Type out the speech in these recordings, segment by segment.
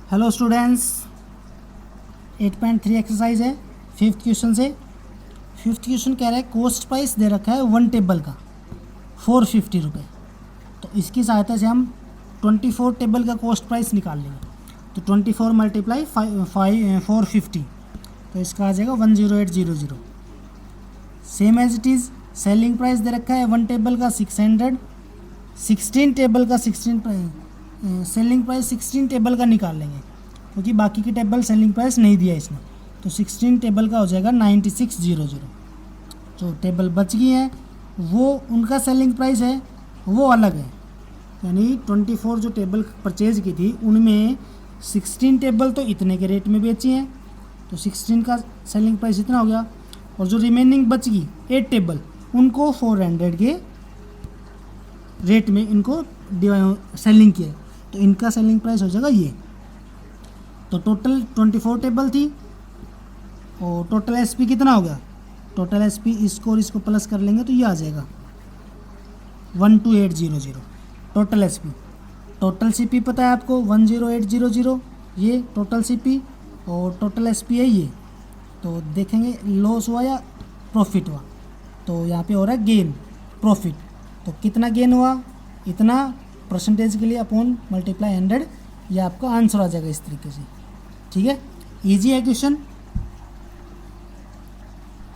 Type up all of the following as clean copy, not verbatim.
Hello students, 8.3 exercise है। Fifth question से fifth question कह रहा है कॉस्ट प्राइस दे रखा है वन टेबल का 450 रुपये। तो इसकी सहायता से हम 24 टेबल का कॉस्ट प्राइस निकाल लेंगे। तो 24 मल्टीप्लाई 450, तो इसका आ जाएगा 10800। Same as it is selling price दे रखा है वन टेबल का 600। 16 टेबल का सेलिंग प्राइस 16 टेबल का निकाल लेंगे, क्योंकि बाकी की टेबल सेलिंग प्राइस नहीं दिया इसने। तो 16 टेबल का हो जाएगा 9600। जो टेबल बच गई हैं वो उनका सेलिंग प्राइस है वो अलग है, यानी 24 जो टेबल परचेज की थी उनमें 16 टेबल तो इतने के रेट में बेची हैं, तो 16 का सेलिंग प्राइस इतना हो गया। और जो रिमेनिंग बच गई 8 टेबल उनको 400 के रेट में इनको सेलिंग किया, तो इनका सेलिंग प्राइस हो जाएगा ये। तो टोटल 24 टेबल थी और टोटल एसपी कितना हो गया? टोटल एसपी इसको और इसको प्लस कर लेंगे तो ये आ जाएगा 12800 टोटल एसपी। टोटल सीपी पता है आपको 10800, ये टोटल सीपी और टोटल एसपी है ये। तो देखेंगे लॉस हुआ या प्रॉफिट हुआ, तो यहाँ पे हो रहा है गेन प्रॉफिट। तो कितना गेन हुआ इतना परसेंटेज के लिए अपॉन मल्टीप्लाई 100, ये आपका आंसर आ जाएगा इस तरीके से। ठीक है, इजी है क्वेश्चन।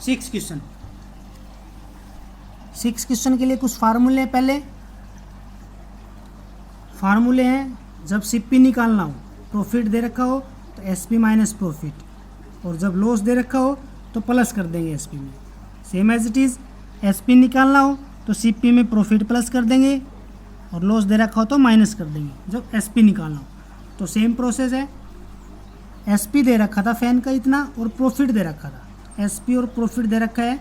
6 क्वेश्चन के लिए कुछ फार्मूले हैं। पहले फार्मूले हैं, जब सीपी निकालना हो प्रॉफिट दे रखा हो तो एसपी माइनस प्रॉफिट, और जब लॉस दे रखा हो तो प्लस कर देंगे एसपी में। Same as it is SP निकालना हो तो सीपी में प्रॉफिट प्लस कर देंगे और लॉस दे रखा हो तो माइनस कर देंगे जब एसपी निकालना हो। तो सेम प्रोसेस है, एसपी दे रखा था फैन का इतना और प्रॉफिट दे रखा था, एसपी और प्रॉफिट दे रखा है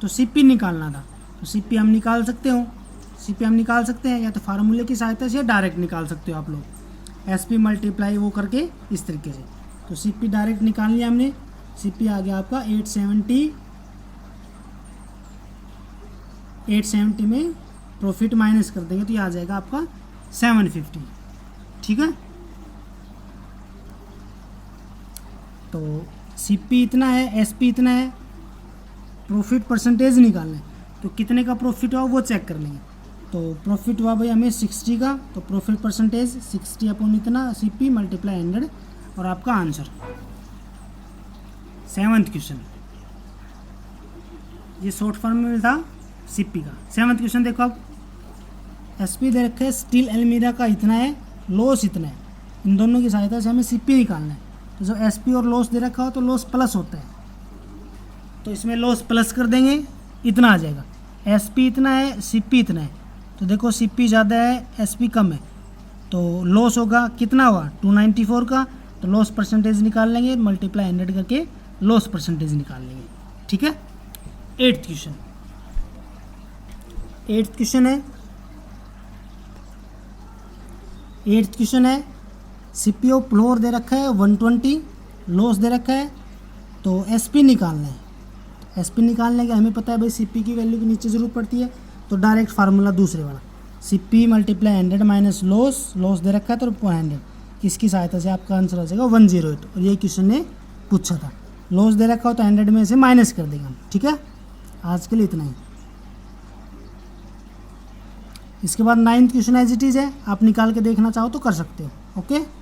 तो सीपी निकालना था। तो सीपी हम निकाल सकते हैं या तो फार्मूले की सहायता से डायरेक्ट निकाल सकते हो आप लोग, एसपी मल्टीप्लाई वो करके इस तरीके से। तो सीपी डायरेक्ट निकाल लिया हमने, सीपी आ गया आपका 870 में प्रॉफिट माइनस कर देंगे तो ये आ जाएगा आपका 750। ठीक है, तो सीपी इतना है, एसपी इतना है, प्रॉफिट परसेंटेज निकालना है तो कितने का प्रॉफिट हुआ वो चेक कर लेंगे। तो प्रॉफिट हुआ भाई हमें 60 का, तो प्रॉफिट परसेंटेज 60 अपॉन इतना सीपी मल्टीप्लाई 100 और आपका आंसर। 7th क्वेश्चन, ये शॉर्ट फॉर्म में था सीपी का। 7th क्वेश्चन देखो आप, एसपी दे रखे स्टील एल्मीरा का इतना है, लॉस इतना है, इन दोनों की सहायता से हमें सीपी निकालना है। तो जब एसपी और लॉस दे रखा हो तो लॉस प्लस होता है, तो इसमें लॉस प्लस कर देंगे, इतना आ जाएगा। एसपी इतना है, सीपी इतना है, तो देखो सीपी ज़्यादा है एसपी कम है, तो लॉस होगा कितना हुआ 294 का, तो लॉस परसेंटेज निकाल लेंगे, मल्टीप्लाई 100 करके लॉस परसेंटेज निकाल लेंगे। ठीक है, 8th क्वेश्चन है सीपीओ फ्लोर दे रखा है 120, लॉस दे रखा है, तो एसपी निकालना है। एसपी निकालने के हमें पता है भाई सीपी की वैल्यू के नीचे ज़रूरत पड़ती है, तो डायरेक्ट फार्मूला दूसरे वाला, सीपी मल्टीप्लाई 100 माइनस लॉस दे रखा है तो 100, इसकी सहायता से आपका आंसर आ जाएगा 108। और ये क्वेश्चन ने पूछा था, लॉस दे रखा हो तो 100 में से माइनस कर देंगे हम। ठीक है, आज के लिए इतना ही। इसके बाद 9th question as it is है, आप निकाल के देखना चाहो तो कर सकते हो। ओके।